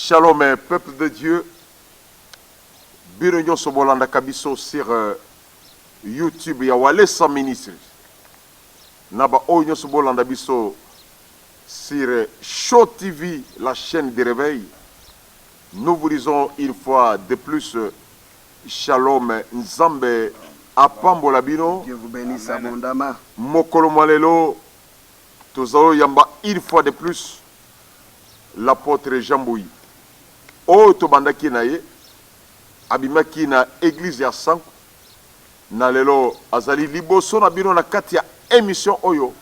Shalom, peuple de Dieu. Bienvenue sur Bolanda Kabiso sur YouTube. Ya wale sans ministre. Naba Oyo sur Bolanda Biso sur Show TV, la chaîne de réveil. Nous vous disons une fois de plus Shalom Nzambe Apambola Bino. Dieu vous bénisse abondamment. Mokolo Malelo. Tozalo Yamba une fois de plus l'apôtre Jamboui. O tobandaki na ye abimaki na église ya Sanko na lelo azali liboso na bino na kati ya émission oyo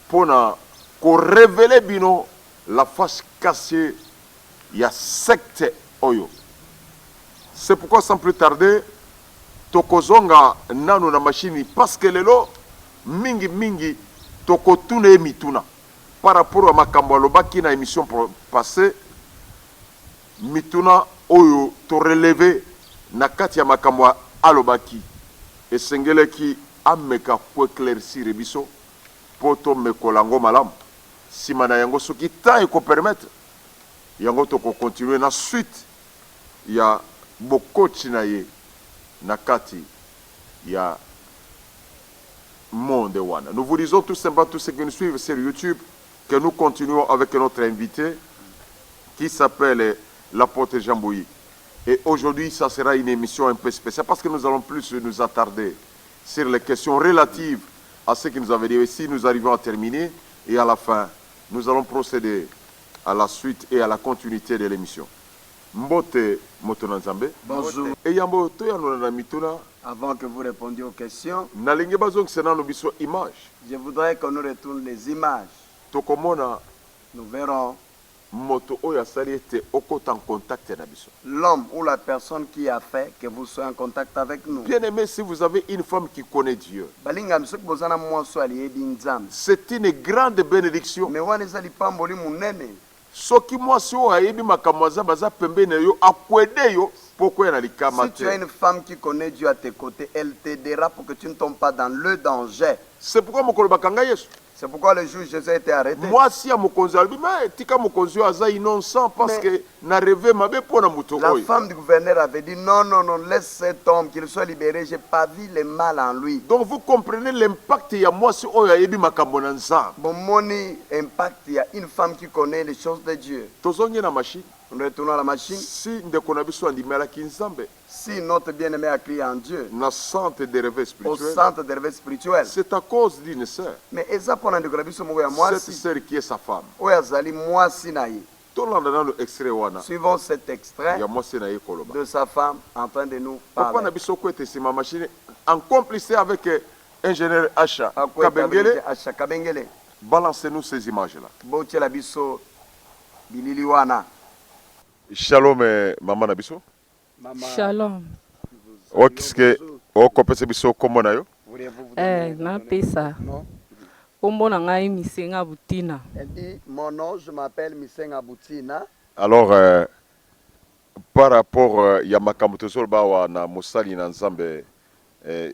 pona ko révéler bino la face cachée ya secte oyo. C'est pourquoi sans plus tarder tokozonga nanu na machine parce que lelo mingi tokotuna mituna par rapport à makambo alobaki na émission passée. Mituna oyo to relevé na kati ya makambo alobaki esengeleki ameka ko éclaircir biso poto mekolango malam sima na yango soki ta e ko permettre yango to ko continuer na suite ya bokoti na ye na kati ya monde wana. Nous vous disons tout simplement tous ceux qui nous suivent sur YouTube que nous continuons avec notre invité qui s'appelle l'apôtre Jamboui. Et aujourd'hui, ça sera une émission un peu spéciale parce que nous allons plus nous attarder sur les questions relatives à ce que nous avait dit. Et si nous arrivons à terminer et à la fin, nous allons procéder à la suite et à la continuité de l'émission. Mbote Motona Nzambe. Bonjour. Et Yambo Toyano na mituna. Avant que vous répondiez aux questions, Nalinge bazong sena no biso image. je voudrais qu'on nous retourne les images. Tokomona Nous verrons moto oyo asali ete okota en contact na biso. l'homme ou la personne qui a fait que vous soyez en contact avec nous. Bien aimé, si vous avez une femme qui connaît Dieu, Balinga msoki bozana mwaso aliyebi nzambe. c'est une grande bénédiction. Mais wana eza lipamboli munene. Soki mwasi oyo ayebi makambo aza baza pembeni yo akwede yo poko ya na likama Si tu as te. une femme qui connaît Dieu à tes côtés, elle t'aidera pour que tu ne tombes pas dans le danger. C'est pourquoi mokolo bakanga Yesu. C'est pourquoi le jour où Jésus a été arrêté. Mwasi ya mokonzi alobi mais tika mokonzi oyo aza innocent parce Mais- que na rêve mabe pona muto La oyo. femme du gouverneur avait dit non, laisse cet homme, qu'il soit libéré. Je n'ai pas vu le mal en lui. Donc vous comprenez l'impact ya mwasi oyo ayebi makambo na Nzambe. Bon, moni impact, il y a une femme qui connaît les choses de Dieu. Tozongi na machine. Nous retournons à la machine. Si ndeko na biso andimelaki Nzambe Si notre bien-aimé a crié en Dieu, na centre de réveil au spirituel, centre de réveil spirituel. c'est à cause d'une sœur. Mais eza pona ndeko na biso moko ya Cette mwasi, sœur qui est sa femme. oyo azali mwasi na ye. Tolanda nano extrait wana Suivons cet extrait ya mwasi na ye koloba. de sa femme en train de nous Papa na parler. biso ko ete sima machine en complicité avec ingénieur Acha Akweta Kabengele, Kabengele, Acha Kabengele. balancez-nous ces images là. Botiela biso bilili wana. Shalom mama na biso. Shalom. Okiske okopesa biso kombo na yo. Napesa. Non. Kombo na ngai Misenga Butina. Elle dit, mon nom, je m'appelle Misenga Butina. Alors par rapport ya makambo tozoloba wa na mosali na Nzambe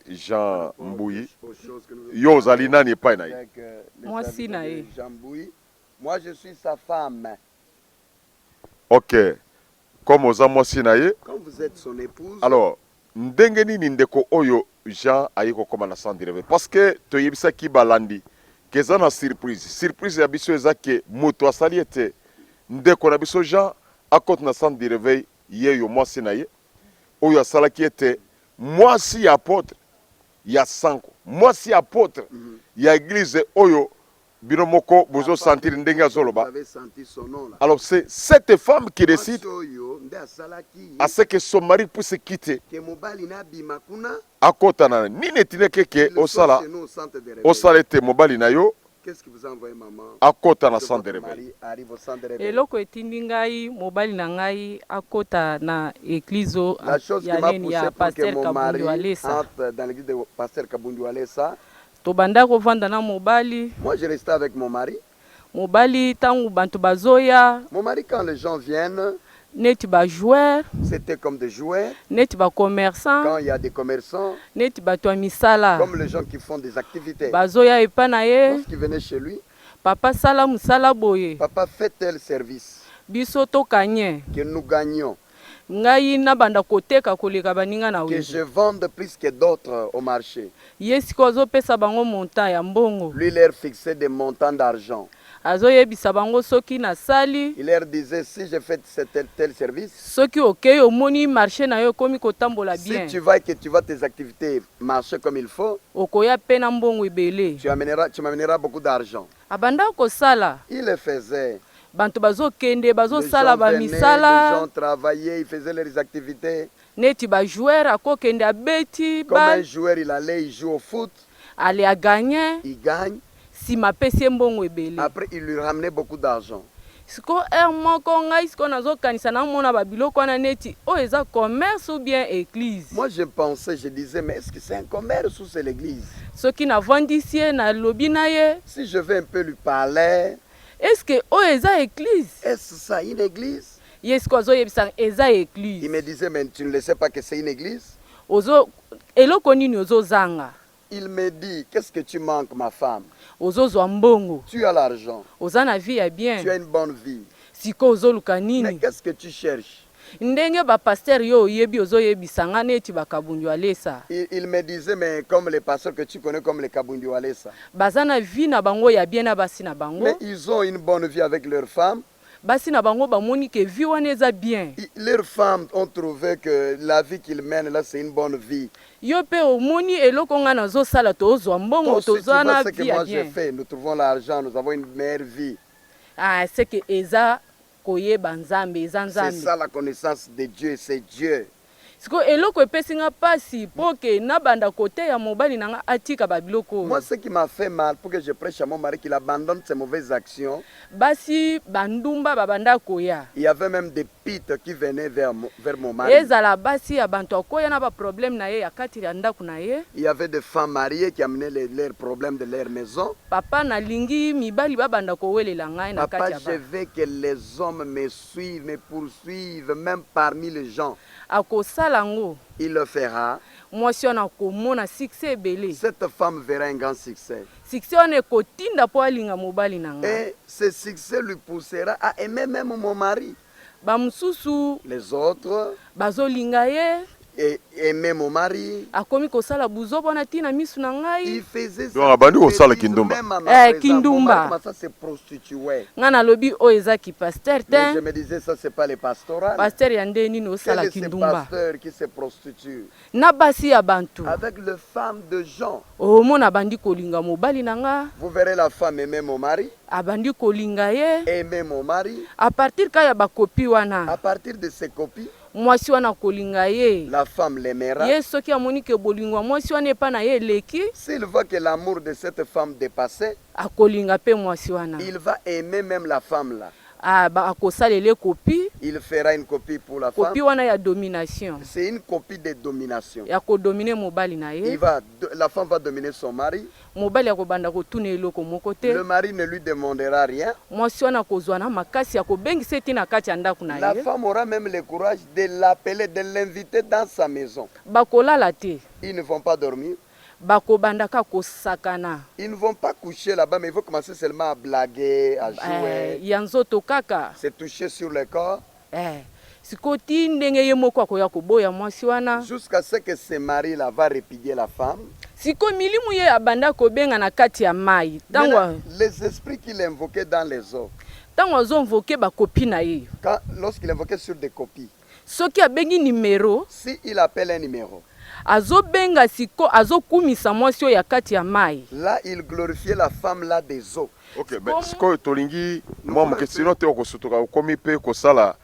Jean Mbouyi, Aux choses que nous yo ozali nani epai na ye? avec les Moi, serviteurs Sinaï. de Jean Bouy. Moi, je suis sa femme. Ok, comme oza mwasi na ye, Quand vous êtes son épouse, alors ndenge nini ndeko oyo Jean ayi kokoma na centre de réveil parce que toyebisaki balandi ke eza na surprise ya biso eza ke moto asali ete ndeko na biso Jean akota na centre de réveil ye yo mwasi na ye oyo asalaki ete mwasi ya apôtre ya Sanko, mwasi ya apôtre ya église oyo bino moko bozo sentir ndenge vous azoloba. avez senti son nom là. Alors c'est cette femme qui décide Oyo, nde asalaki à ce que son mari puisse quitter ke mobali na bima kuna, akota na nini etine keke il soit osala chez nous au centre de réveil. osala ete mobali na yo Qu'est-ce qui vous a envoyé, maman? akota na Que centre de votre réveil. mari arrive au centre de réveil. Eloko etindi ngai mobali na ngai akota na église La chose qui ya m'a nini poussé ya pour que pasteur mon mari Kabundu Alesa. entre dans l'église de pasteur Kabundu Alesa, Tobanda kovanda na mobali. moi je restais avec mon mari. Mobali tangu bantu bazoya Mon mari, quand les gens viennent, neti ba joueur, c'était comme des jouets. neti ba commerçant, Quand il y a des commerçants, neti bato ya misala. comme les gens qui font des activités, Bazoya epa na ye, lorsqu'ils venaient chez lui, papa sala musala boye. papa fait tel service. biso tokanye que nous gagnions, ngai nabanda koteka koleka baninga na que wenze je vende plus que d'autres au marché. ye sikoyo azopesa bango montant ya mbongo Lui leur fixait des montants d'argent. azoyebisa bango soki nasali Il leur disait, si je fais tel service, soki okei omoni marché na yo ekomi kotambola si bien tu vas et que tu vois tes activités marcher comme il faut, okoya mpe na mbongo ebele tu m'amèneras beaucoup d'argent. abanda kosala Il le faisait. bantu bazokende Les bazosala gens venaient, les bamisala gens travaillaient, ils faisaient leurs activités. neti bajoueur akokende abeti Comme un bal joueur, il allait, il joue au foot, ale aganye il gagne. nsima apesi ye mbongo ebele Après, il lui ramenait beaucoup d'argent. siko ere moko ngai siko nazokanisa namona babiloko wana neti oyo eza commerce ou bien église. Moi, je pensais, je disais, mais est-ce que c'est un commerce ou c'est l'église? soki navandisi ye nalobi na ye Si je vais un peu lui parler, est-ce que oyo eza église est-ce ça une église? ye siko azoyebisa eza Il église me disait, mais tu ne le sais pas que c'est une église? ozo eloko nini ozozanga Il me dit, qu'est-ce que tu manques, ma femme? ozozwa mbongo Tu as l'argent, oza na vie ya tu bien as une bonne vie. siko ozoluka Mais nini qu'est-ce que tu cherches? ndenge bapaster yo oyebi ozoyebisanga neti bakabundu alesa Il me disait, mais comme les pasteurs que tu connais, comme les Kabundu Walesa. baza na vie na bango ya bien na basi na Mais bango ils ont une bonne vie avec leurs femmes. basi na bango bamoni ke vie wana eza bien Leurs femmes ont trouvé que la vie qu'ils mènent là, c'est une bonne vie. yo mpe omoni eloko nga nazosala tozwa mbongo Toi aussi, tu tozwa na vois ce que vie ya moi j'ai bien fait. Nous trouvons l'argent, nous avons une meilleure vie. seke eza koyeba nzambe eza C'est nzambe ça la connaissance de Dieu, c'est Dieu. siko eloko epesi nga mpasi mpo ke nabanda koteya mobali na nga atika babiloko Moi, oyo ce qui m'a fait mal pour que je prêche à mon mari qu'il abandonne ses mauvaises actions, basi bandumba babanda koya il y avait même des pites qui venaient vers mon mari. ezala basi ya bantu akoya na baproblème na ye ya kati ya ndako na ye Il y avait des femmes mariées qui amenaient leurs problèmes de leur maison. papa nalingi mibali babanda kowelela ngai na Papa, kati ya je veux que les hommes me suivent, me poursuivent, même parmi les gens. akosala ngo Il le fera. mwasi wana akomona succès ebele Cette femme verra un grand succès. succès wana ekotinda mpo alinga mobali na ngai Et ce succès lui poussera à aimer même mon mari. bamosusu Les autres, bazolinga ye et aimer mon mari. akomi kosala buzobo wana ntina misu na Il ngai faisait Donc, abandi kosala bêtise kindumba. même à ma présence. Kindumba. Mon mari commençait à se prostituer. ngai nalobi oyo ezaki paster Mais je te me disais, ça, c'est pas les pastorales. paster ya nde nini Quel osala est ce kindumba pasteur qui se prostitue na basi ya bantu avec les femmes de gens? omona abandi kolinga mobali na nga Vous verrez la femme aimer mon mari, abandi kolinga ye aimer mon mari. a partir ka ya bakopi wana À partir de ses copies, mwasi wana kolinga ye la femme l'aimera. ye soki amoni ke bolingwa mwasi wana epa na ye eleki S'il voit que l'amour de cette femme dépassait, akolinga mpe mwasi wana il va aimer même la femme là. akosalela kopi Il fera une copie pour la femme. kopi wana ya domination C'est une copie de domination. ya kodomine mobali na ye La femme va dominer son mari. mobali akobanda kotuna eloko moko te Le mari ne lui demandera rien. mwasi wana akozwa na makasi ya kobengisa eti na kati ya ndako na La ye femme aura même le courage de l'appeler, de l'inviter dans sa maison. bakolala te Ils ne vont pas dormir. bakobandaka kosakana Ils ne vont pas coucher là-bas, mais ils vont commencer seulement à blaguer, à jouer, ya nzoto kaka se toucher sur le corps, sikoti ndenge ye moko akoya koboya mwasi wana jusqu'à ce que ce mari-là va répudier la femme. siko milimu ye abanda kobenga na kati ya mai Maintenant, les esprits qu'il invoquait dans les eaux, ntango azomvoke bakopi na ye lorsqu'il invoquait sur des copies, soki abengi nimero s'il appelle un numéro, azobenga siko azokumisa mwasi oyo ya kati ya mai là, il glorifiait la femme là des eaux. Ok, mais sikoyo tolingi mwa moke sino te okosutuka okomi mpe kosala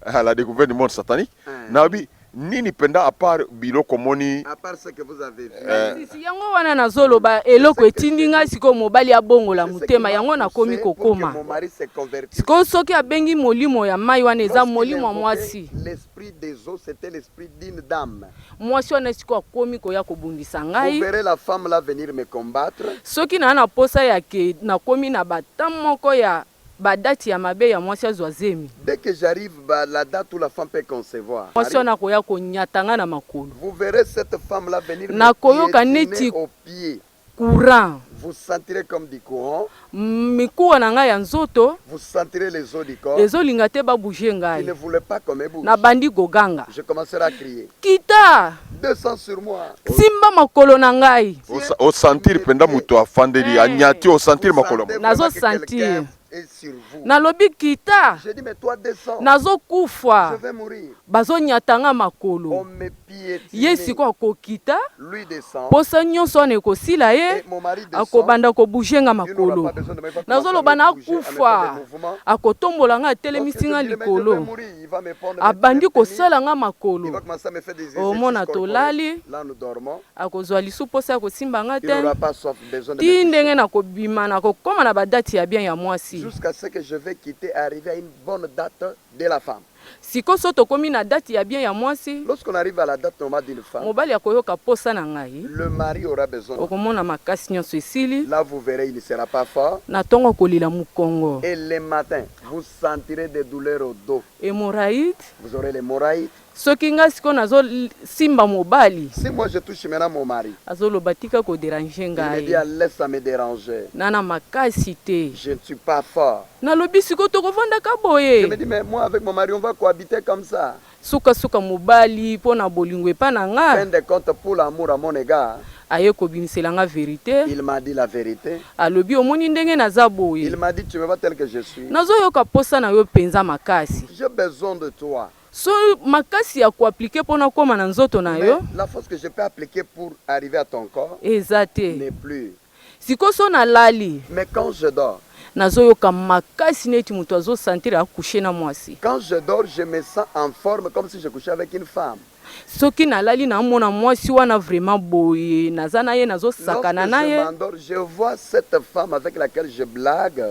à la découverte du monde satanique. Nabi nini penda à part biloko moni À part ce que vous avez vu. yango wana nazoloba eloko etindi ngai sikoyo mobali abongola motema yango nakomi kokoma Mon mari s'est converti. sikoyo soki abengi molimo ya mai wana eza molimo ya mwasi L'esprit des eaux, c'était l'esprit d'une dame. mwasi wana sikoyo akomi koya kobundisa Vous ngai verrez la femme là venir me combattre. soki naa na posa ya ke nakomi na bata moko ya badati ya mabe ya mwasi azwa zemi Dès que j'arrive, la date où la femme peut concevoir, mwasi wana akoya konyata nga na makolo vous verrez cette femme là venir Nakoyoka me neti piétiner au pied. courant Vous sentirez comme du courant. mikuwa na ngai ya nzoto Vous sentirez les os du corps. ezolinga te babouge Il ngai ne voulait pas qu'on me bouge. na bandi koganga Je commencerai à crier. kita 200 sur moi. simba makolo na ngai osentir mpenza moto afandeli anyati osentir makolo Vous sentez Nazo vraiment que sentir. quelqu'un est sur vous. nalobi kita Je dis, mais toi descends. Je nazokufa vais mourir. bazonyatanga On makolo me ye piétine. sikoyo akokita Lui descend. posa nyonso wana ekosila Et ye mon mari descend. akobanda kobouge nga Il n'aura makolo pas besoin de me faire nazoloba commencer à me bouger, à me faire nakufa des mouvements. akotombola nga Lorsque atelemisi je nga dis, mais je vais likolo mourir, il va me prendre, abandi me tenir. kosala nga Il makolo va commencer à me faire des exercices omona corporels. tolali Là, nous dormons. akozwa lisu posa ya kosimba nga Il n'aura te pas soif, besoin de ti me toucher. ndenge nakobima nakokóma na badati ya bien ya mwasi Jusqu'à ce que je vais quitter, arriver à une bonne date de la femme. siko so tokómi na dati ya bien ya mwasi Lorsqu'on arrive à la date normale d'une femme, mobali akoyoka posa na ngai le mari aura besoin. okomona makasi nyonso esili Là, vous verrez, il ne sera pas fort. na ntongo kolila mokongo Et le matin, vous sentirez des douleurs au dos. hémorroïde Vous aurez l'hémorraïde. soki ngai sikoyo nazosimba mobali Si moi je touche maintenant mon mari, azoloba tika koderange il me dit, ngai laisse ça me déranger. nana makasi te Je ne suis pas fort. nalobi sikoyo tokovandaka Je me boye dis, mais moi avec mon mari, on va cohabiter comme ça. sukasuka mobali mpo na bolingo epa na Fin nga de compte, pour l'amour à mon égard, aye kobimisela nga verité il m'a dit la vérité. alobi omoni ndenge naza boye Il m'a dit, tu me vois tel que je suis. nazoyoka posa na yo mpenza makasi J'ai besoin de toi. so makasi ya koaplike mpo na kóma na nzoto na Mais yo la force que je peux appliquer pour arriver à ton corps eza te n'est plus. sikoyo so nalali Mais quand je dors, nazoyoka makasi neti moto azosantire akushe na mwasi quand je dors, je me sens en forme comme si je couchais avec une femme. soki nalali namona mwasi wana vraiment boye naza na ye Lorsque nazosakana na je ye m'endors, je vois cette femme avec laquelle je blague,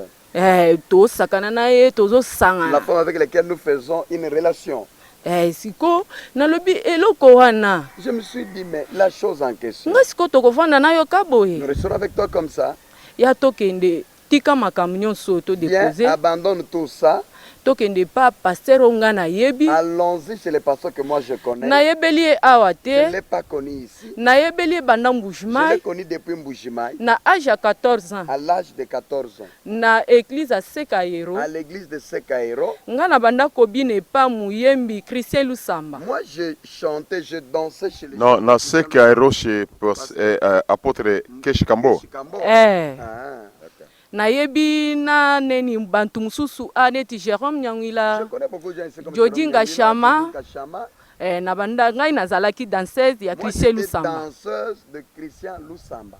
tosakana na ye la tozosangana femme avec laquelle nous faisons une relation. siko nalobi eloko wana Je me suis dit, mais la chose en question, nga siko tokovanda na yo ka nous boye resterons avec toi comme ça. ya tokende tika makambo nyonso Viens, todepose abandonne tout ça. tokende pa paster oyo nga nayebi Allons-y chez les pasteurs que moi je connais. nayebeli ye awa Je te ne l'ai pas connu ici. nayebeli ye banda Je l'ai mbujimai connu depuis Mbujimaï, na age ya 14 ans à l'âge de 14 ans, na eglize ya sekayero à l'église de Sekaero. nga na banda kobina epa muyembi Christian Lusamba Moi, je chantais, je dansais chez les Non, gens. na seke aero chez apôtre Keshi Kambo. Chikambo. eh Ah, d'accord. nayebi na neni bantu mosusu neti Jérôme Je Nyangwila connais beaucoup de gens ici comme Jody Jérôme Ngashama. Nyangwila, Jody Ngashama. na banda ngai nazalaki danseuse ya Moi, Christian j'étais Lusamba danseuse de Christian Lusamba.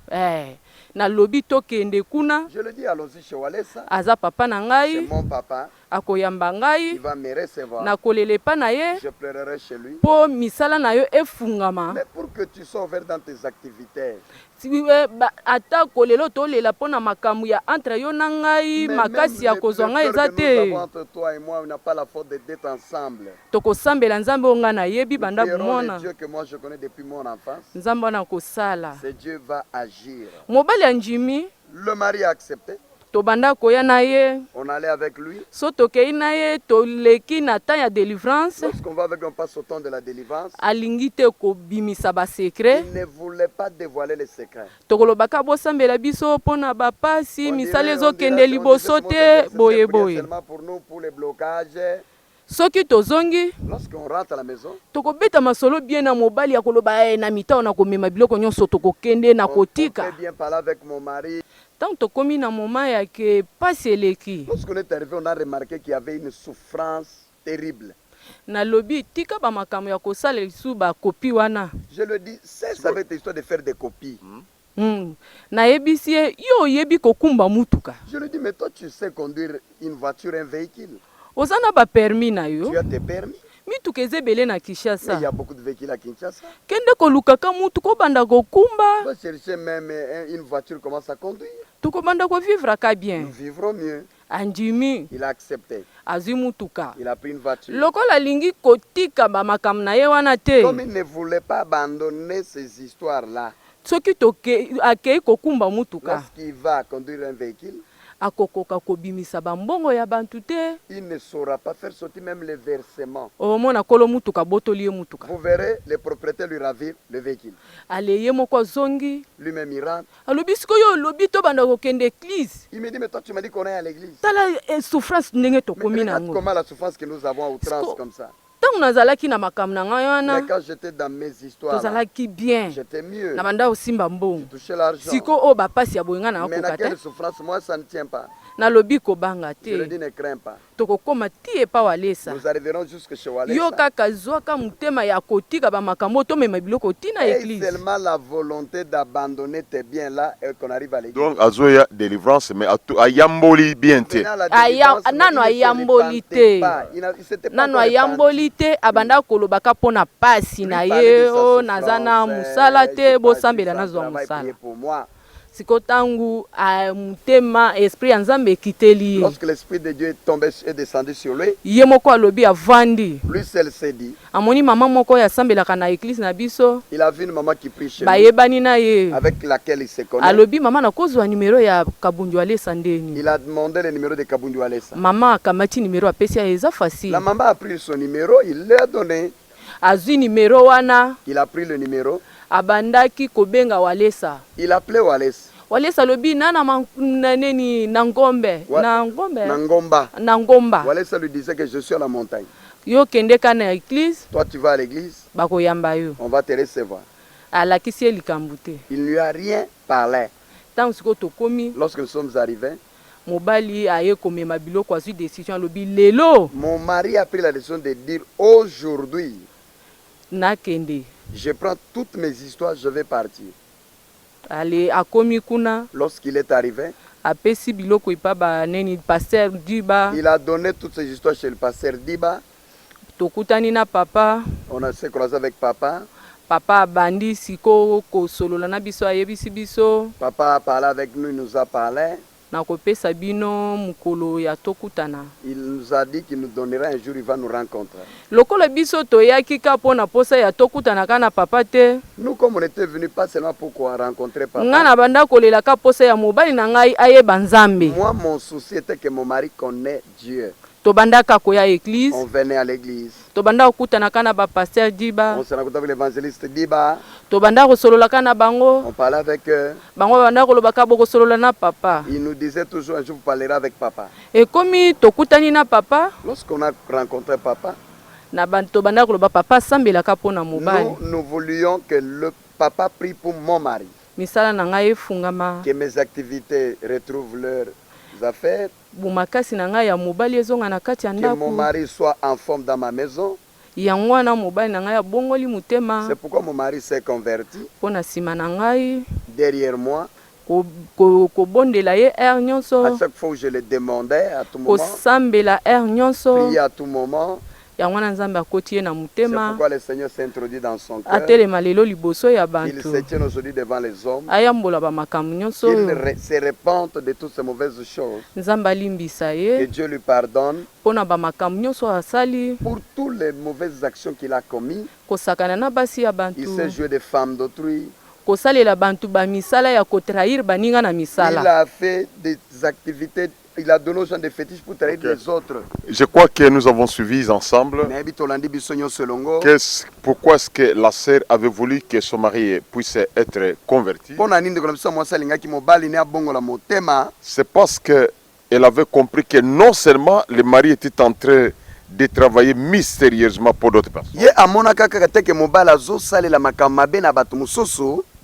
nalobi tokende kuna Je le dis, allons-y chez Walesa. aza papa na C'est ngai mon papa. akoyamba Il ngai va me recevoir. nakolela epa na ye Je pleurerai chez lui. mpo misala na yo efungama Mais pour que tu sois ouvert dans tes activités, ata kolelo tolela mpo na makambo ya entre yo na ngai mais makasi même ya le kozwa ngai peur eza que nous avons te entre toi et moi, on n'a pas la faute d'être ensemble. tokosambela nzambe oyo ngai nayebi Nous banda prierons le bomona Dieu que moi je connais depuis mon enfance. nzambe wana kosala Ce Dieu va agir. mobali ya ndimi Le mari a accepté. tobanda koya na ye On allait avec lui. so tokei na ye toleki na temps ya délivrance Lorsqu'on va avec lui, on passe au temps de la délivrance. alingi te kobimisa basekret Il ne voulait pas dévoiler les secrets. tokolobaka bosambela biso mpo na bapasi On misala dirait- ezokende on dirait- liboso on disait, te c'est boye prière boye seulement pour nous, pour les blocages. soki tozongi Lorsqu'on rentre à la maison, tokobeta masolo bien na mobali ya koloba na mitao na komema biloko nyonso tokokende na on kotika peut bien parler avec mon mari. ntango tokomi na moma ya ke pasi eleki Lorsqu'on est arrivé, on a remarqué qu'il y avait une souffrance terrible. nalobi tika bamakambo ya kosala lisu bakopi wana Je le dis, cesse avec cette histoire de faire des copies. nayebisi ye yo oyebi kokumba mutuka Je lui dis, mais toi, tu sais conduire une voiture, un véhicule. oza na bapermi na yo Tu as tes permis. mituka eza ebele na Mais il y Kinshasa a beaucoup de véhicules à Kinshasa. kende kolukaka mutuka obanda kokumba On va chercher même une voiture, commence à conduire. tokobanda kovivraka Nous bien vivrons mieux. andimi Il a accepté. azwi mutuka Il a pris une voiture. lokola alingi kotika bamakambo na ye wana te Comme il ne voulait pas abandonner ces histoires-là, soki akei kokumba mutuka lorsqu'il va conduire un véhicule, akokoka kobimisa bambongo ya bantu te. Il ne saura pas faire sortir même les versements. Omona kolo mutuka botoli ye mutuka. Vous verrez, les propriétaires lui ravirent le véhicule. Ale ye moko zongi. Lui-même, il rentre. Alobi sikoyo lobi to banda kokende église. Il me dit, mais toi, tu m'as dit qu'on est à l'église. Tala souffrance ndenge Mais tokomi regarde nango. comment la souffrance que nous avons à outrance Sko- comme ça. Tangu nazalaki na makambo na ngai wana, Mais quand j'étais dans mes histoires, là, tozalaki bien. j'étais mieux. Na banda osimba mbongo. Toucher l'argent. Siko o bapasi ya boyenga na Mais dans akoka te. quelle souffrance, moi, ça ne tient pas. Nalobi kobanga Je le te. dis, ne crains pas. Tokokoma ti epa walesa. Nous arriverons jusque chez Yo Walesa. kaka zwaka mutema ya kotika ba makambo tomema biloko tina Et église. seulement la volonté d'abandonner tes biens là et qu'on arrive à l'église. Donc azoya délivrance mais ayamboli bien te. Maintenant, la Aya- délivrance, mais nano il ne se ayamboli repentait te. pas. Il s'était pas Nano encore ayamboli te abanda kolobaka mpona pasi na ye o naza na mosala te bosambela nazwa mosala. pour moi. Siko tangu mutema esprit ya nzambe ekiteli ye. Lorsque l'Esprit de Dieu est tombé et descendu sur lui, Ye moko alobi avandi. lui seul s'est dit, Amoni mama moko ya sambelaka na église na biso il a vu une maman qui prie chez lui, bayebani na ye. avec laquelle il se connaît. Alobi mama nakozwa numero ya kabundu alesa ndeni. Il a demandé le numéro de Kabundu Alessa. Mama akamati numero apesi ya eza La facile. maman a pris son numéro, il l'a donné. Azwi numero wana Il a pris le numéro, abandaki kobenga walesa. il appelait Walesa. Walesa lobi nana na neni na ngombe Wa- na ngombe Nangomba. na ngomba Walesa lui disait que je suis à la montagne. yo kende kana église Toi, tu vas à l'église, bakoyamba yo. on va te recevoir. Alakisi ye likambo te. Il ne lui a rien parlé. Ntango sikoyo tokomi Lorsque nous sommes arrivés, mobali aye komema biloko azwi décision alobi lelo mon mari a pris la décision de dire aujourd'hui, nakende. je prends toutes mes histoires, je vais partir. Ale akomi kuna Lorsqu'il est arrivé, apesi biloko epa baneni paster diba il a donné toutes ses histoires chez le pasteur Diba. tokutani na papa. On a s'est croisé avec papa. Papa abandi siko kosolola na biso ayebisi biso Papa a parlé avec nous, il nous a parlé. na kopesa bino mukolo ya tokutana. Il nous a dit qu'il nous donnera un jour, il va nous rencontrer. Lokola biso toyaki ka mpona posa ya tokutana ka na papa te. Nous, comme on était venus pas seulement pour rencontrer Nga papa, na banda kolela ka posa ya mobali na ngai ayeba nzambe. moi, mon souci était que mon mari connaît Dieu. Tobandaka koya église. On venait à l'église. Tobanda kokutana ka na ba pasteur diba. On s'est rencontré avec l'évangéliste Diba. Tobanda kosolola ka na bango. On parlait avec eux. Bango banda kolobaka bokosolola na papa. Il nous disait toujours un jour, vous parlerez avec papa. Ekomi tokutani na papa. Lorsqu'on a rencontré papa, Na tobanda koloba papa sambelaka mpona mobali. nous voulions que le papa prie pour mon mari. Misala na ngai efungama. Que mes activités retrouvent leurs affaires. Bumakasi na ngai ya mobali ezonga na kati ya Que mon ndako. mari soit en forme dans ma maison. Yango wana mobali na ngai abongoli mutema C'est pourquoi mon mari s'est converti mpona nsima na ngai derrière moi. kobondela ye air À nyonso chaque fois où je le demandais, à tout moment, kosambela air nyonso. prier à tout moment. Yango wana nzambe akoti ye na C'est mutema pourquoi le Seigneur s'est introduit dans son cœur. atelema lelo liboso ya Il bantu se tient aujourd'hui devant les hommes. ayambola bamakambo nyonso Qu'il oyo se repente de toutes ces mauvaises choses. nzambe alimbisa Que ye Dieu lui pardonne mpona bamakambo nyonso asali pour toutes les mauvaises actions qu'il a commises. kosakana na basi ya Il bantu s'est joué des femmes d'autrui. kosalela bantu bamisala ya kotrahir baninga na Il misala. a fait des activités. Il a donné aux gens des fétiches pour trahir les autres. Je crois que nous avons suivi ensemble pourquoi est-ce que la sœur avait voulu que son mari puisse être converti. C'est parce qu'elle avait compris que non seulement le mari était en train de travailler mystérieusement pour d'autres personnes,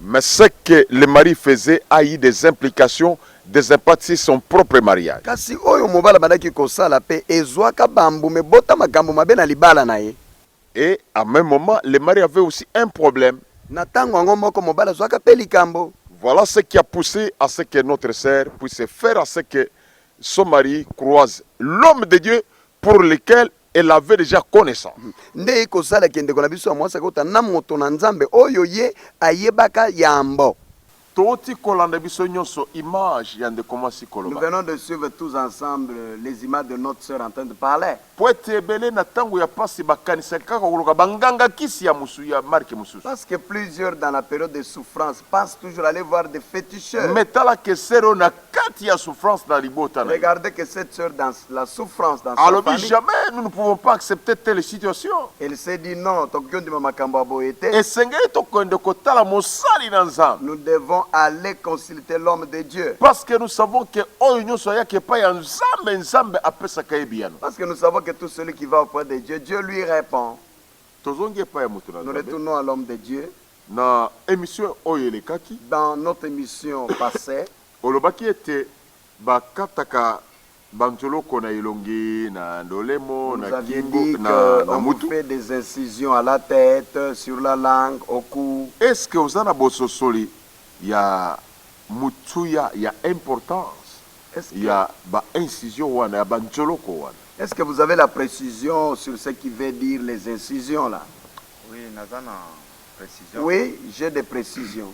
mais ce que le mari faisait a eu des implications, des impacts sur son propre mariage. Et à même moment, le mari avait aussi un problème. Voilà ce qui a poussé à ce que notre sœur puisse faire à ce que son mari croise l'homme de Dieu pour lequel elle avait déjà connaissance. Nous venons de suivre tous ensemble les images de notre sœur en train de parler. Parce que plusieurs dans la période de souffrance passent toujours à aller voir des féticheurs. kati ya souffrance na libota na ye. Regardez que cette sœur, dans la souffrance, dans sa alobi famille, jamais nous ne pouvons pas accepter telle situation. elle s'est dit non, tokondima makambo ya boye te. esengeli tokende kotala mosali na nzambe Nous devons aller consulter l'homme de Dieu. parce que nous savons que oyo nyonso ayaki epai ya nzambe nzambe apesaka ye biyano. Parce que nous savons que tout celui qui va auprès de Dieu, Dieu lui répond. tozongi epai ya moto na Nous nzambe retournons à l'homme de Dieu. na émission oyo elekaki Dans notre émission passée, olobaki ete bakataka banzoloko na elongi na ndolemo vous na aviez kingo dit na qu'on vous mutu. fait des incisions à la tête, sur la langue, au cou. est-ce que oza na bososoli ya mutuya ya importance ya baincision wana ya banzoloko wana? Est-ce que vous avez la précision sur ce qui veut dire les incisions là? Oui, nazana précision. Oui, j'ai des précisions.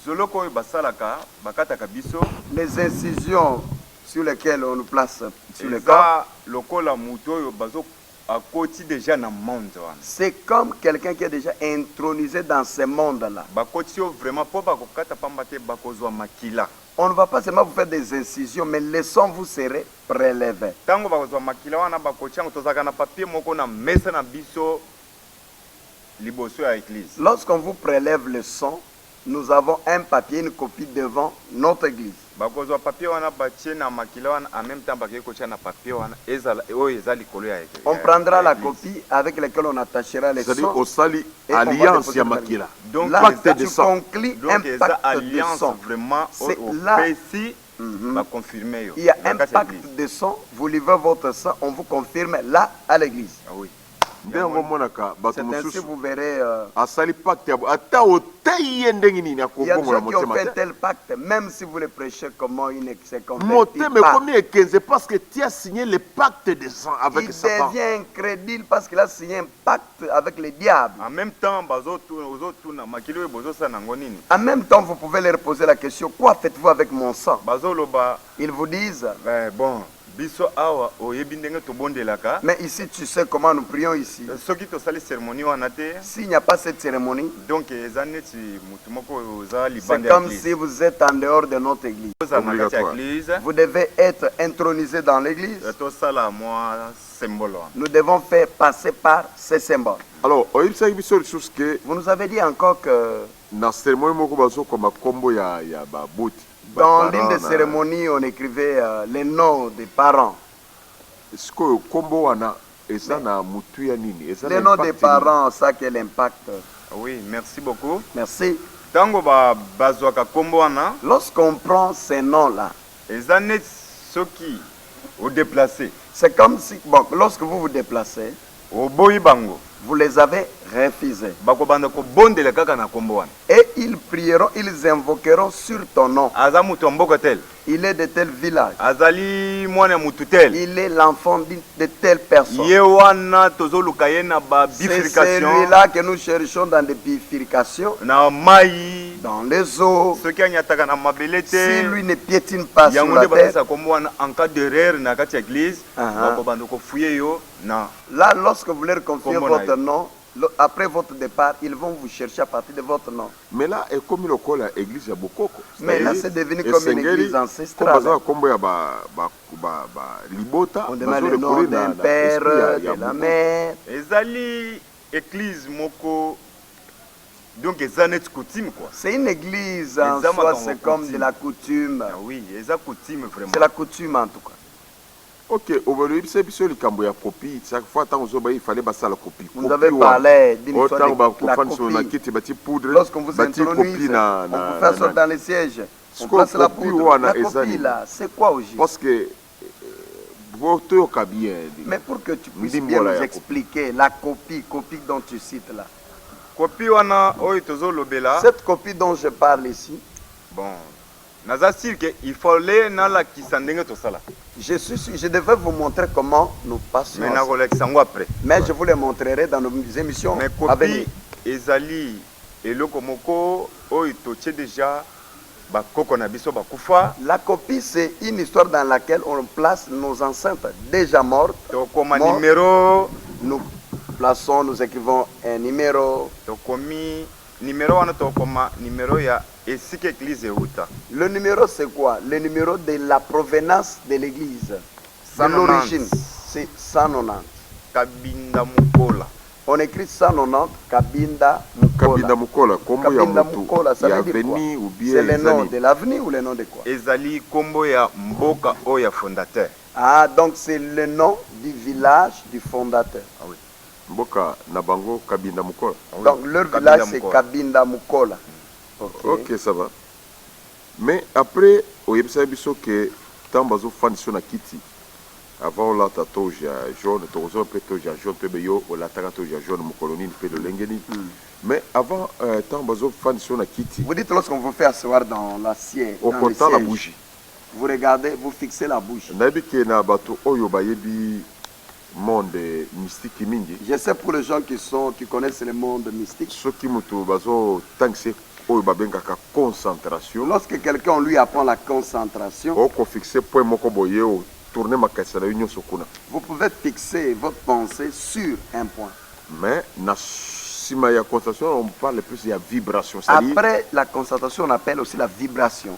Zoloko oyo basalaka bakataka biso Les incisions sur lesquelles on nous place sur le corps, eza lokola mutu oyo bazo akoti déjà na monde wana. c'est comme quelqu'un qui est déjà intronisé dans ce monde-là. Bakoti yo vraiment po bakokata pamba te bakozwa makila. On ne va pas seulement vous faire des incisions, mais les sons vous serez prélevés. Tango bakozwa makila wana bakoti yango tozalaka na papier moko na mesa na biso liboso ya église. Lorsqu'on vous prélève le son, nous avons un papier, une copie devant notre église. Bakozwa papier wana batie na makila wana en même temps bakeye kotia na papier wana ezala oyo eza likolo ya église. On prendra la copie avec laquelle on attachera les C'est-à-dire sons. osali Et on va alliance déposer ya dans la makila. Donc Là, pacte de tu sang. conclus un Donc eza pacte de alliance son. vraiment C'est au là- pesi ba confirmer yo. Il y a un Na kati ya pacte église. de sang, vous livrez votre sang, on vous confirme là à l'église. Ah oui. nde yango omonaka bato C'est ainsi mosusu vous verrez. asali pacte ya ata otei ye ndenge nini Il y a des akobongola gens qui ont motema fait te tel pacte, même si vous le prêchez comment il ne se convertit motema pas. ekomi ekenze parce que tu as signé le pacte de sang avec Il Satan. devient incrédule parce qu'il a signé un pacte avec le diable. En même temps, bazotuna makili oyo bozosala nango nini? En même temps, vous pouvez leur poser la question, quoi faites-vous avec mon sang? Bazoloba Ils vous disent, bon, biso awa oyebi ndenge tobondelaka. mais ici tu sais comment nous prions ici. Soki tosali cérémonie wana te, S'il n'y a pas cette cérémonie, donc eza neti mutu moko oyo oza c'est libanda ya comme église. si vous êtes en dehors de notre église. Ozala na kati ya Obligatoire. église, Vous devez être intronisé dans l'église. tosala mwa symbole wana. Nous devons faire passer par ces symboles. alors oyebisaki biso lisusu ke Vous nous avez dit encore que na cérémonie moko bazokoma nkombo ya baboti dans l'une des cérémonies, on écrivait les noms des parents. sikoyo nkombo wana eza na mutu ya nini eza na Les noms des impact nini? parents, ça quel impact. Oui, merci beaucoup. Merci. Tango bazwaka kombo wana, Lorsqu'on prend ces noms-là, eza neti soki odéplacé, c'est comme si, bon, lorsque vous vous déplacez, oboyi bango, vous les avez refusés. bakobanda kobondela kaka na kombo wana. Et ils prieront, ils invoqueront sur ton nom. Aza mutu ya mboka tel, Il est de tel village. azali mwana ya mutu tel. Il est l'enfant de telle personne. Ye wana tozoluka ye na ba C'est bifurcation celui-là que nous cherchons dans des bifurcations, na mai, dans les eaux. soki anyataka na mabele Si te. lui ne piétine pas sur Yango la nde terre, bazisa kombo wana en cas d'erreur na kati ya église, Aha. bakobanda kofuye yo na là, lorsque vous leur confiez Comment votre nom, après votre départ, ils vont vous chercher à partir de votre nom. mais là ekomi lokola église ya bokoko. Mais là, c'est devenu comme une église ancestrale. baza nkombo ya libota On demande le nom d'un père, de la mère. ezali église moko, donc eza neti coutume quoi. C'est une église Les en hommes soi, attendent c'est au comme coutume. de la coutume. Ah oui, eza coutume vraiment. C'est la coutume en tout cas. ok obalobisa biso likambo ya copie chaque fois ntango ozoba il fallait basala copie. Vous avez parlé d'une oyo histoire ntango de la bakofandisa na copie. kiti bati poudre Lorsqu'on vous bati introduise, copie on vous fait asseoir dans les sièges. On Siko place la copie poudre. wana La eza copie nini? là, c'est quoi au juste? parce que toyoka bien Mais pour que tu puisses Ndimbo bien la nous ya expliquer la copie dont tu cites là. Copie wana oyo tozolobela, Cette copie dont je parle ici, bon, naza sûr que il fallait nalakisa ndenge tosala. je devais vous montrer comment nous passions. Mais nakolakisa yango après. Mais je vous le montrerai dans nos émissions Mais à venir. copie ezali eloko moko oyo totie déjà bakoko na biso bakufa, La copie, c'est une histoire dans laquelle on place nos enceintes déjà mortes. tokoma Mort. numéro, Nous plaçons, nous écrivons un numéro. tokomi numéro wana tokoma numéro ya esika église euta. Le numéro c'est quoi? Le numéro de la provenance de l'église. De 190. l'origine, c'est 190. Kabinda Mukola. On écrit 190 Kabinda Mukola. Kabinda Mukola, kombo ya Kabinda moto Mukola, ça ya veut dire quoi? avenue ou bien C'est le nom ezali. de l'avenue ou le nom de quoi? Ezali kombo ya mboka oya fondateur. Ah, donc c'est le nom du village du fondateur. Ah oui. Mboka na bango Kabinda Mukola. Ah oui. Donc leur Kabinda village c'est Mukola. Kabinda Mukola. Ok, ça va. Mais après, au yebisa biso que tant bazo fan sur na kiti. Avant la tatoja jaune, tozo pe toja jaune pe yo o la taka toja jaune mo colonine pe le lengeni. Mais avant tant bazo fan sur na kiti. Vous dites lorsqu'on vous fait asseoir dans l'assiette, Au dans le comptant la siège, bougie. vous regardez, vous fixez la bougie. Nabi ke na bato oyo bayebi monde mystique mingi. Je sais pour les gens qui connaissent le monde mystique, Soki mutu bazo tankse oyo babengaka concentration. lorsque quelqu'un on lui apprend la concentration, Oko fixer point moko boye o tourner makasa na union sokuna. vous pouvez fixer votre pensée sur un point. Mais na sima ya concentration on parle plus de vibration. C'est-à-dire Après la concentration, on appelle aussi la vibration.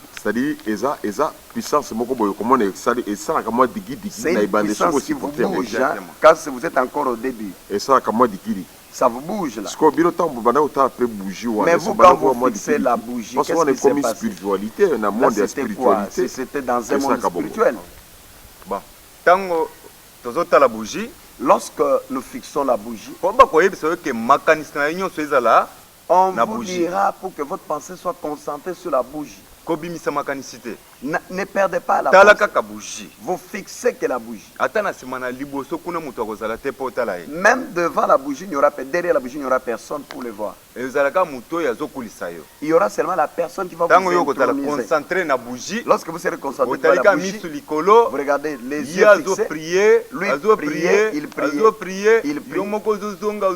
eza puissance moko boye komona et ça ka moi digi C'est na une ibande puissance soko qui vous supporter bouge moi. hein, quand vous êtes encore au début. Et ça ka moi digi. Ça vous bouge là. Sko bino tambo bana uta après bougie wa. Mais vous, quand vous fixez la bougie, parce qu'on qu'est-ce est qui s'est comme passé? spiritualité, un Là, monde de c'était quoi? spiritualité. C'était dans un C'est ça, monde Kabongo. spirituel. Bon. Tango tozota la bougie. Lorsque nous fixons la bougie, Po ba koyebisa ke makanisi na nyonso ezala on La vous bougie. dira pour que votre pensée soit concentrée sur la bougie. kobimisa makanisi te. Ne perdez pas la Tala pensée. kaka bougie. Vous fixez que la bougie. Ata na nsima na liboso kuna moto akozala te po tala ye. Même devant la bougie, il n'y aura pas, derrière la bougie, il n'y aura personne pour le voir. Ezalaka moto oyo azokulisa yo. Il y aura seulement la personne qui va Tango vous yo kozala introniser. concentré na bougie. Lorsque vous serez concentré sur la Otalika bougie, misu likolo. vous regardez les Ye yeux azo fixés. prier, Lui azo prier, prier, il prier, azo prier, il prie. yo moko ozozonga,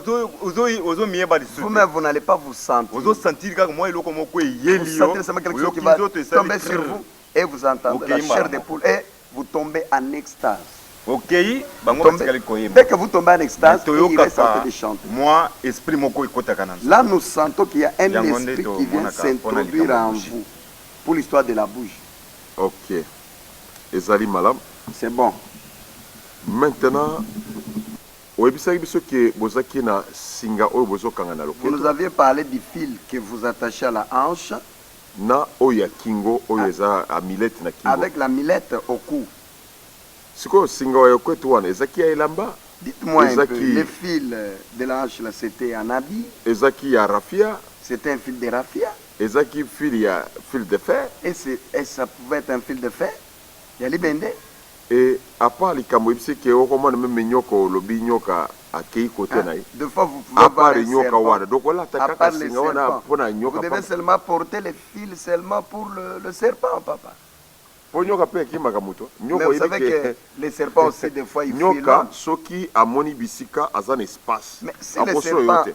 ozo miyeba lisusu. Vous-même, vous n'allez pas vous sentir. Ozo sentir kaka mwa eloko moko Vous eyeli yo. sentez seulement quelque chose qui Oyoki va nzoto esali tomber sur vous et vous entendez la Ok, chair madame. de poule et vous tombez en extase. okei bango Tombez- batikali koyeba. Dès que vous tombez en extase, Mais il reste en train toyokaka de chanter. mwa esprit moko ekotaka na nzoto. Là, nous sentons qu'il y a un Yango esprit nde qui vient tomonaka s'introduire mpona en likambo ya vous pour l'histoire de la bougie. Ok. Ezali malam. C'est bon. Maintenant, oyebisaki biso ke bozaki na singa oyo bozokanga na Vous nous loketo aviez parlé du fil que vous attachez à la hanche na oyo ya kingo oyo eza amilete na kingo. avec la millette au cou. Sikoyo singa oyo kwetu wana ezaki ya elamba, Dites-moi un peu, Ezaki. le fil de la hanche, là, c'était un habit, ezaki ya rafia, c'était un fil de raffia, ezaki fil de fer. et ça pouvait être un fil de fer. Il y a libende. Et à part likambo ebisi ke okomona meme nyoka olobi nyoka akei kote na ye. Deux fois, vous pouvez À voir part un nyoka serpent. wana donc olata À kaka part les singa wana serpents. mpona Vous nyoka devez pa. seulement porter les fils seulement pour le serpent, papa. Po nyoka pe akimaka moto. Mais Nyoka vous savez oyebi que ke les serpents aussi, des fois, ils fuient nyoka l'homme. soki amoni bisika aza na espace. Mais si le Akoso yo serpent te.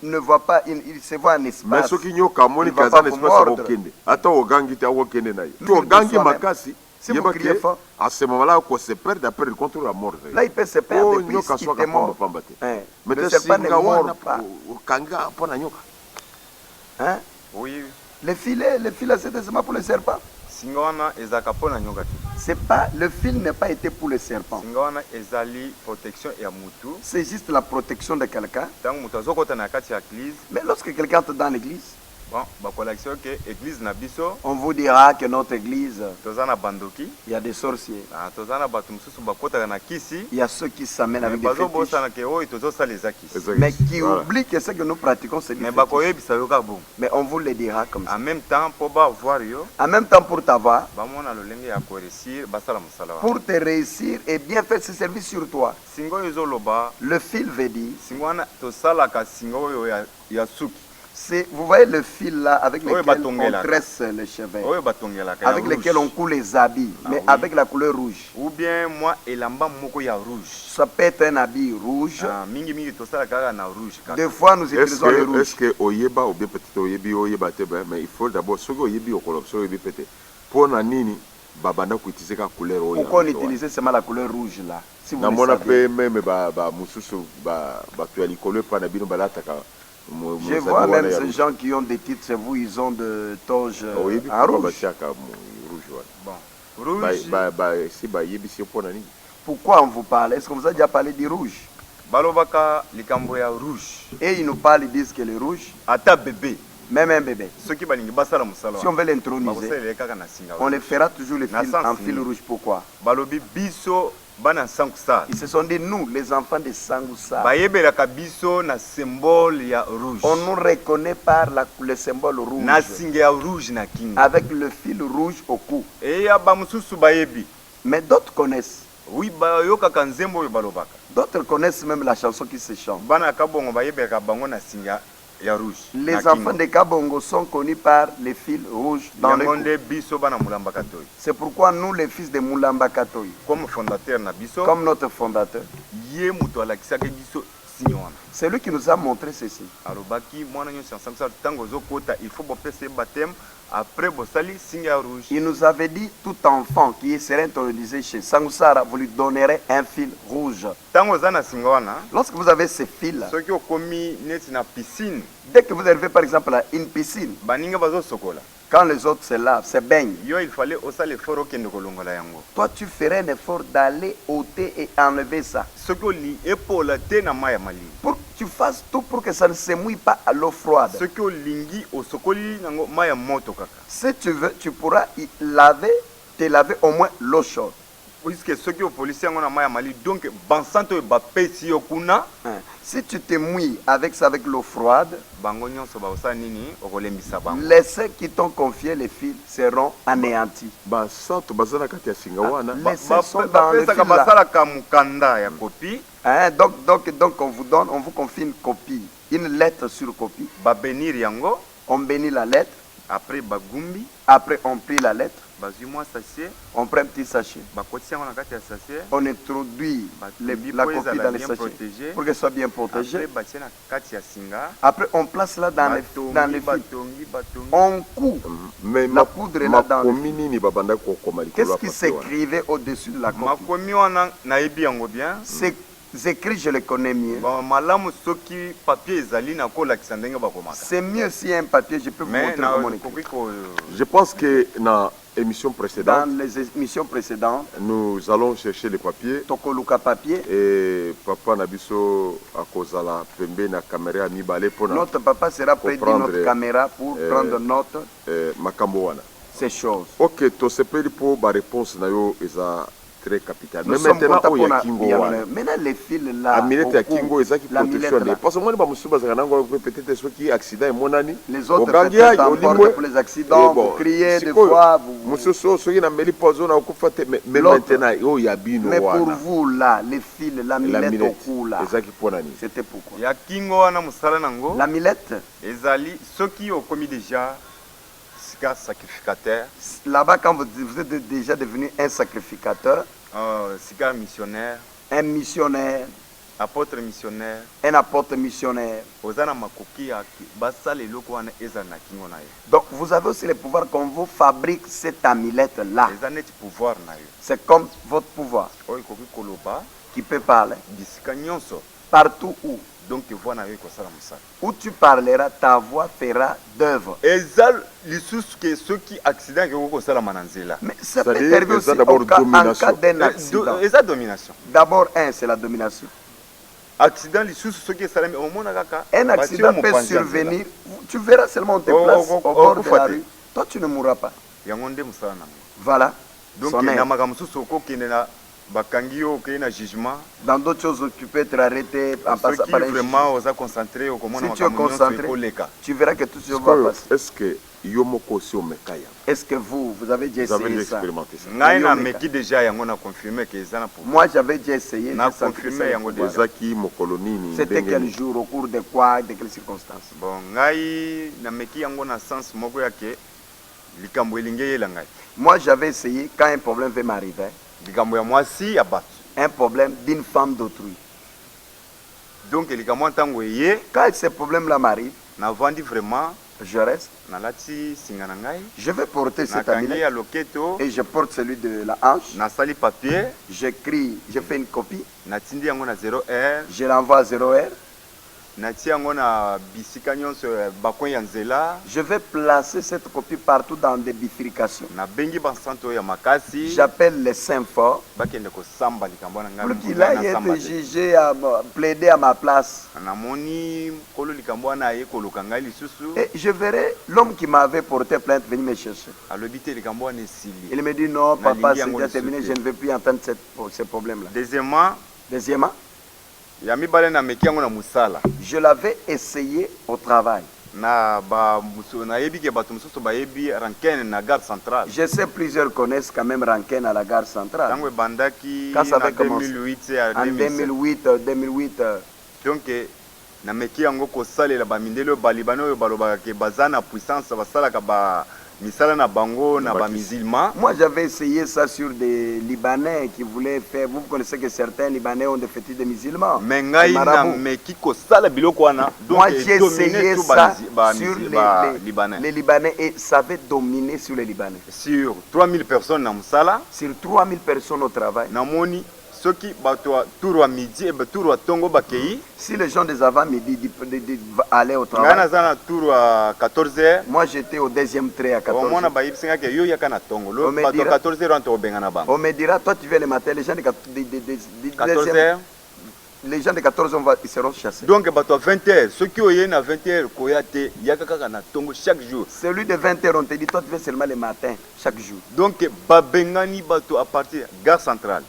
ne voit pas, il se voit en Mais espace. soki nyoka amoni Il va kaza pas na vous espace mordre. akokende. Ata ogangi te akokende na ye. Lui, To de ogangi soi-même. makasi. Si vous yeba criez ke fort, à ce moment-là on se perd après le contrôle la mort. là, il peut se perdre Oh et puis nyoka il soka te mord. pamba te. Hein. Mais Le te serpent ne singa mord wana pas. okanga mpona nyoka. Hein? Oui, Le filet, c'était seulement pour le serpent. singa wana ezalaka mpo na nyoka te. C'est pas, le fil n'a pas été pour le serpent. Singa wana ezali protection ya mutu. C'est juste la protection de quelqu'un. Ntango moto azokota na kati ya église, Mais lorsque quelqu'un entre dans l'église, bon bakolakisa yo ke église na biso on vous dira que notre église, toza na bandoki, il y a des sorciers. toza na bato mosusu bakotaka na kisi, Il y a ceux qui s'amènent avec des fétiches. bazobosana ke oyo tozosala eza kisi. Mais qui Voilà. oublient que ce que nous pratiquons, c'est du Mais fétiche. bakoyebisa yo kaka bongo. Mais on vous le dira comme ça. En même temps mpo bavoir yo En même temps, pour t'avoir, bamona lolenge ya koresir basala mosala wana. pour te réussir et bien faire ce service sur toi. Singa oyo ezoloba Le fil veut dire, singa wana tosalaka singa oyo ya suki c'est, vous voyez le fil là avec Oui, lequel batongela. on tresse les cheveux, oyo batongelaka ya avec lequel on rouge. coule les habits, mais oui. avec la couleur rouge. Ou bien moi elamba moko ya rouge. Ça peut être un habit rouge. Mingi mingi tosalaka kaka na rouge kaka. Des fois, nous utilisons le Est-ce rouge. que oyeba ou bien peut-être oyeba te mais il faut d'abord soki oyebi okolo soki oyebi peut-être pona nini babanda kuutiliser ka couleur oyo. Pourquoi on utilise seulement la couleur rouge là? Si vous na le mona savez. pe même ba mususu ba tu ya likolo pa na bino balataka Je vois même ces gens qui ont des titres chez vous, ils ont de toges en rouge. Bon, rouge. Pourquoi on vous parle? Est-ce qu'on vous a déjà parlé du rouge? Balobaka likambo ya rouge. Et ils nous parlent, ils disent que le rouge, Ata bébé. même un bébé, Ceux qui balingi basala musala. si on veut l'introniser, on les fera toujours les fils en fil rouge. Pourquoi? Balobi biso bana sankusa. Ils se sont dit, nous, les enfants de Sangoussa, Bayebelaka biso na symbole ya rouge. on nous reconnaît par le symbole rouge, Na singe ya rouge na kinga. avec le fil rouge au cou. Et ya bamususu bayebi. Mais d'autres connaissent. Oui, bayokaka nzembo yo balobaka. D'autres connaissent même la chanson qui se chante. Bana kabongo bayebelaka bango na singa ya rouge. Les enfants de Kabongo sont connus par les fils rouges dans le cou. Yangonde biso bana mulamba katoi. C'est pourquoi nous, les fils de Moulamba Katoy, Comme fondateur na biso, comme notre fondateur, ye muto alakisaka biso sinyo wana. c'est lui qui nous a montré ceci. Alobaki mwana nyonso ensemble tango zokota il faut bopesa baptême après bosali singa ya rouge. Il nous avait dit, tout enfant qui serait intronisé chez Sangoussara, vous lui donnerez un fil rouge. Tango za na singa wana, Lorsque vous avez ces fils, soki okomi neti na piscine, dès que vous arrivez par exemple à une piscine, baninga bazo sokola. quand les autres se lavent, se baignent, Yo il fallait osala effort okende kolongola yango. toi tu ferais un effort d'aller ôter et enlever ça. Soki oli epola te na mai ya malili. Pour que tu fasses tout pour que ça ne se mouille pas à l'eau froide. Soki olingi osokoli nango mai ya moto kaka. Si tu veux, tu pourras te laver au moins l'eau chaude. Puisque soki opolisi yango na mai ya malili, donc bansanto oyo bapesi yo kuna, Si tu te mouilles avec ça, avec l'eau froide, bango nyonso baosala nini okolembisa bango. les ceux qui t'ont confié les fils seront anéantis. basanto baza na kati ya singa wana Les saints sont dans le fil Bapesaka là. basalaka mukanda ya kopi, Donc on vous confie une copie, une lettre sur copie. babenir yango, On bénit la lettre, après bagumbi, après on plie la lettre, bazwi mwa sachet, on prend un petit sachet, bakotisi yango na kati ya sachet, on introduit la copie dans les sachets pour qu'elle soit bien protégée. après batie na kati ya singa, Après on place là dans les fils. batongi. On coud. mais La poudre est là dans le makomi nini babandaki kokoma likolo Qu'est-ce ya qui papier wana? s'écrivait au-dessus de la copie? Makomi wana nayebi yango bien. Ces écrits, je les connais mieux. Malamu soki papier ezali na kolakisa ndenge bakomaka. C'est mieux s'il y a un papier, je peux vous Mais montrer na comment on écrit. koki ko Je pense que na émission Dans précédente les émissions précédentes, nous allons chercher les papiers Tokoluka papier, et papa na biso akozala pembe na caméra ya mibale mpona notre papa sera près de Comprendre, notre caméra pour prendre note makambo wana. ces choses. Ok, tosepeli mpo baréponse na yo eza très capital. Nous Mais sommes maintenant contents oyo pour ya kingo la- wana Maintenant les fils là, amilete ya au cou, kingo ezaki la protection millette de là. parce que moi bamosusu bazalaka nango peut-être soki accident emonani Les autres ogangi peut-être ai emportent olimwe pour les accidents, vous criez des fois, vous- mosusu oyo soki nameli mpo azona okufa te mais L'autre. maintenant oyo ya bino mais pour wana vous là, les fils, la la millette au milete cou là, ezaki mpo nani c'était pourquoi? ya kingo wana mosala nango La millette, ezali soki okomi déjà sika sacrificateur, là-bas quand vous êtes déjà devenu un sacrificateur, sika missionnaire, un missionnaire, apôtre missionnaire, un apôtre missionnaire. oza na makoki ya basala eloko wana ezala na kingo na yo. Donc vous avez aussi le pouvoir qu'on vous fabrique cette amulette là. Eza neti pouvoir na yo C'est comme votre pouvoir oyo ekoki koloba qui peut parler bisika nyonso, partout où. donc voix na yo ekosala mosala. Où tu parleras, ta voix fera d'œuvre. eza lisusu ke soki accident ekoki kosalama na nzela. Mais ça peut C'est-à-dire, arriver aussi ça d'abord en cas domination. d'un accident. Eza domination. D'abord, c'est la domination. Accident lisusu soki esalami omona kaka Un batie accident peut mopanzi ya nzela. survenir. Tu verras seulement on te Oh, place oh, au oh, bord oh, de la fate. rue. Toi, tu ne mourras pas. yango nde mosala nango. Voilà. Donc Son na aide. makambo mosusu okokende na bakangi yo okei na jugement. Dans d'autres choses, tu peux être arrêté en passant Soki par un vraiment juge. oza concentré okomona Si tu es makambo nyonso concentré, ekoleka. tu verras que tout se va Sikoyo, passer. est-ce que yo moko aussi omeka yango Est-ce que vous avez déjà vous avez essayé déjà ça? expérimenté ça ngai Yo na meka. meki déjà yango na confirme ke eza na pouvoir. Moi, j'avais déjà essayé. Na j'ai senti que confirmé ça yango allait pouvoir. ezaki mokolo nini C'était ndenge quel nini? jour, au cours de quoi, de quelles circonstances? Bon ngai na meki yango na sens moko ya ke likambo elingi eyela ngai. Moi, j'avais essayé quand un problème veut m'arriver, Likambo ya mwasi ya bato. un problème d'une femme d'autrui. Donc likambo ntango eye Quand ce problème-là m'arrive, navandi vraiment je reste, nalati singa na ngai je vais porter cette nakangi amulette ya loketo et je porte celui de la hanche. nasali papier J'écris, je fais une copie, natindi yango na 0 heure je l'envoie à 0 heure. natie yango na bisika nyonso bakon ya nzela. Je vais placer cette copie partout dans des bifurcations. Nabengi basanto ya makasi. J'appelle les saints forts bakende kosamba likambo na ngai pour qu'il aille être jugé, à plaider à ma place. namoni kolo likambo wana aye koluka ngai lisusu. Et je verrai l'homme qui m'avait porté plainte venir me chercher. alobi te likambo wana esili. Il me dit non, papa, Nalingi c'est yango déjà terminé, lisusu je ne veux plus entendre ces problèmes-là. Deuxièmement, ya mibale nameki yango na mosala. je l'avais essayé au travail. nayebi ke bato mosusu bayebi rankene na gare centrale. Je sais plusieurs connaissent quand même Rankin à la gare centrale. ntango ebandaki Quand ça na avait commencé 2008 ya en 2008. donc nameki yango kosalela bamindele oyo balibane oyo balobaka ke baza na puissance basalaka misala na bango na bamusulman. Moi j'avais essayé ça sur des Libanais qui voulaient faire. Vous connaissez que certains Libanais ont des fétiches de musulmans. Mais ngai nameki kosala biloko wana. Moi j'ai essayé ça sur Libanais. Les Libanais et ça avait dominé sur les Libanais. Sur 3000 personnes na mosala. Sur 3000 personnes au travail. Namoni soki bato tour à midi et tour à tongo bakei. Si les gens des avant-midi allaient au travail. Ngana zana tour à 14h. Moi j'étais au deuxième trait à 14h. Mona ba yipsinga ke yo yaka na tongo. Lo bato 14h on benga na bango. On me dira toi tu viens le matin les gens de 14h. Les gens de 14h ils seront chassés. Donc bato à 20h, ceux qui oyé à 20h koyate yaka kaka na tongo chaque jour. Celui de 20h on te dit toi tu viens seulement le matin chaque jour. Donc ba bengani bato à partir gare centrale.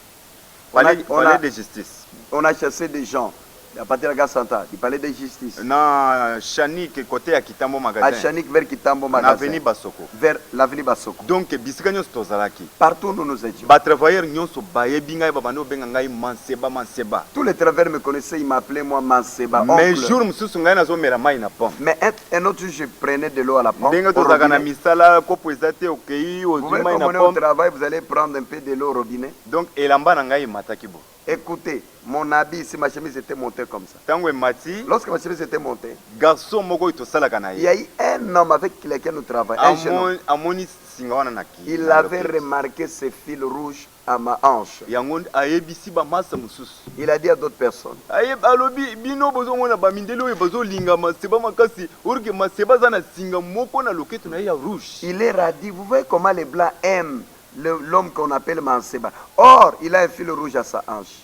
Palais de justice. On a chassé des gens à partir de la gare centrale, du palais de justice. Na Chanik côté à Kitambo magasin. À Chanik vers Kitambo magasin. L'avenue Basoko. Vers l'avenue Basoko. Donc bisika nyonso tozalaki. Partout où nous étions. Ba travailleurs nyonso bayebi ngai babano benga ngai Manseba. Tous les travailleurs me connaissaient, ils m'appelaient moi Manseba. Mais jour mususu ngai nazomela mai na pompe. Mais un autre jour je prenais de l'eau à la pompe. Ndenge tozaka na misala kopo ezate okei ozwi mai na pompe. Au travail, vous allez prendre un peu de l'eau au robinet. Donc elamba na ngai mataki bo. Écoutez, mon habit ici, ma chemise était montée comme ça. Lorsque ma chemise était montée, il y a eu un homme avec lequel nous travaillons. Il avait remarqué ce fil rouge à ma hanche. Il a dit à d'autres personnes. Il leur a dit, vous voyez comment les blancs aiment l'homme qu'on appelle Manseba. Or, il a un fil rouge à sa hanche.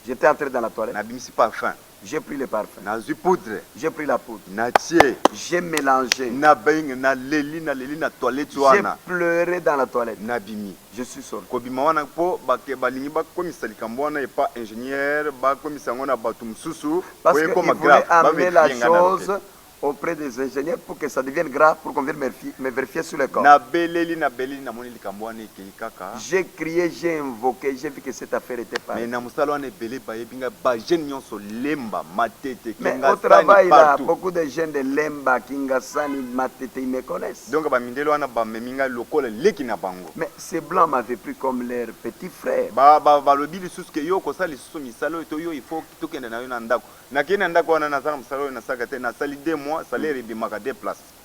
J'étais entré dans la toilette. J'ai pris le parfum. J'ai pris la poudre. J'ai mélangé. J'ai pleuré dans la toilette. Je suis sorti. Parce qu'il voulait amener la chose auprès des ingénieurs pour que ça devienne grave, pour qu'on vienne me vérifier sur le corps. J'ai crié, j'ai invoqué, j'ai vu que cette affaire était pas. Mais au travail, là, beaucoup de jeunes de Lemba, Kingasani, Matete, ils me connaissent. Mais ces blancs m'avaient pris comme leur petit frère.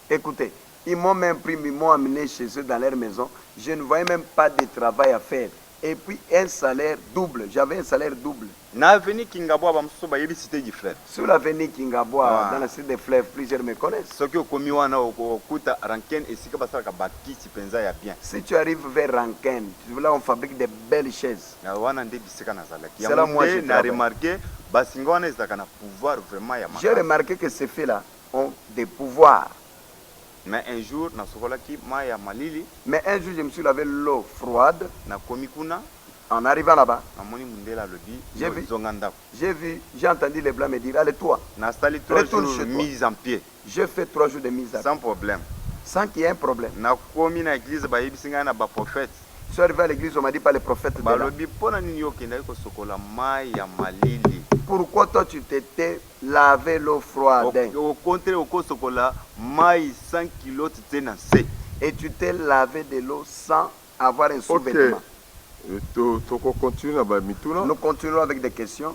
Écoutez, ils m'ont même pris, ils m'ont amené chez eux dans leur maison. Je ne voyais même pas de travail à faire. Et puis un salaire double. J'avais un salaire double. Sur l'avenue Kingaboa, dans la cité des fleuves, plusieurs me connaissent. Si tu arrives vers Rankin, là on fabrique des belles chaises. C'est là moi j'ai remarqué. J'ai remarqué que ces filles-là ont des pouvoirs. Mais un jour, je me suis lavé l'eau froide. En arrivant là-bas, j'ai entendu les blancs me dire, allez toi, retourne chez toi. Mise en pied. J'ai fait 3 jours de mise en pied. Sans problème. Sans qu'il y ait un problème. Je suis arrivé à l'église, on m'a dit pas les prophètes. Pourquoi toi tu t'étais lavé l'eau froide? Et tu t'es lavé de l'eau sans avoir un sous-vêtement. Nous continuons avec des questions.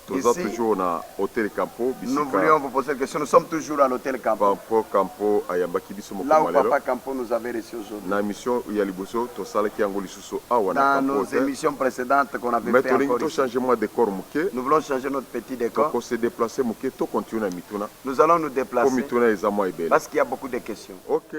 Toza toujours na Hôtel Campo. Nous voulions vous poser une question. Nous sommes toujours à l'Hôtel Campo. Campo ayambaki biso là où Papa Campo nous avait reçus aujourd'hui. Na mission ya liboso to sala ki yango lisusu awa na Campo. Dans nos émissions précédentes qu'on avait fait encore ici. Changement de décor muke. Nous voulons changer notre petit décor. Pour se déplacer muke to continuer mituna. Nous allons nous déplacer. Pour mituna ezamo ebele. Parce qu'il y a beaucoup de questions. OK.